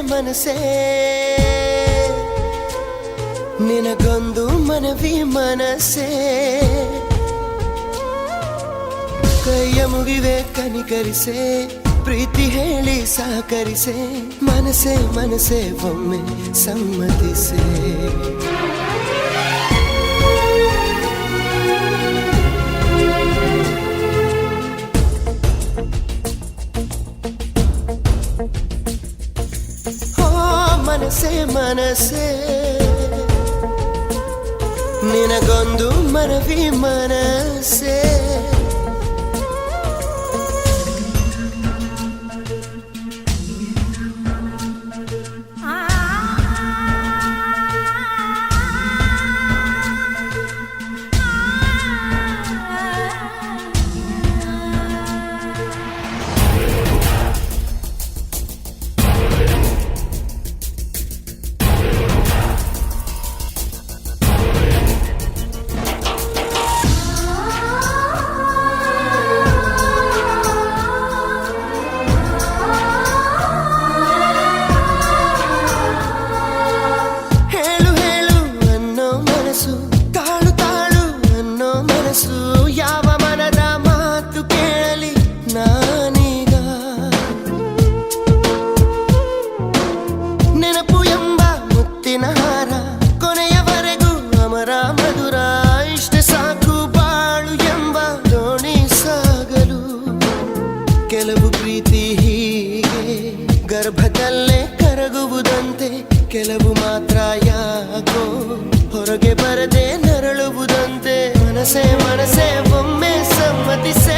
ಮನಸೇ ನಿನಗೊಂದು ಮನವಿ ಮನಸೇ ಕೈಯ ಮುಗಿವೆ ಕನಿಕರಿಸೆ ಪ್ರೀತಿ ಹೇಳಿ ಸಹಕರಿಸೆ ಮನಸೇ ಮನಸೇ ಒಮ್ಮೆ ಸಮ್ಮತಿಸೆ ಮನಸೇ ಮನಸೇ ನಿನಗೊಂದು ಮನವಿ ಮನಸೇ ಯಾವ ಮನದ ಮಾತು ಕೇಳಲಿ ನಾನೀಗ ನೆನಪು ಎಂಬ ಮುತ್ತಿನ ಹಾರ ಕೊನೆಯವರೆಗೂ ಅಮರ ಮಧುರ ಇಷ್ಟ ಸಾಕು ಬಾಳು ಎಂಬ ದೋಣಿ ಸಾಗಲು ಕೆಲವು ಪ್ರೀತಿ ಹೀಗೆ ಗರ್ಭದಲ್ಲೇ ಕರಗುವುದಂತೆ ಕೆಲವು ಮಾತ್ರ ಯಾಕೋ ಹೊರಗೆ ಬರದೆ ನರಳುವುದಂತೆ ಮನಸೇ ಮನಸೇ ಒಮ್ಮೆ ಸಮ್ಮತಿಸೆ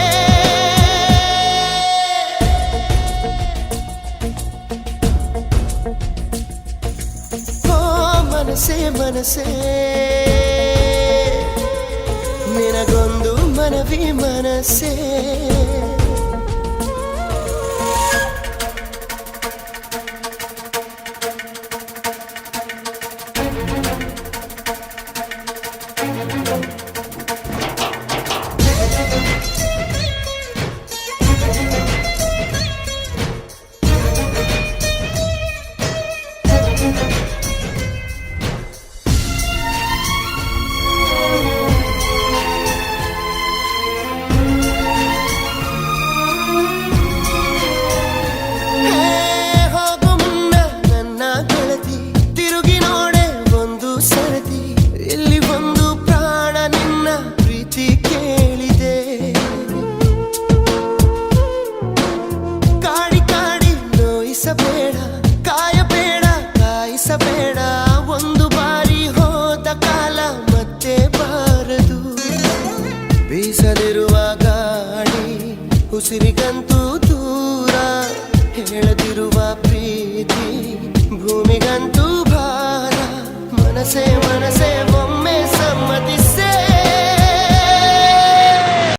ಓ ಮನಸೇ ಮನಸೇ ನಿನಗೊಂದು ಮನವಿ ಮನಸೇ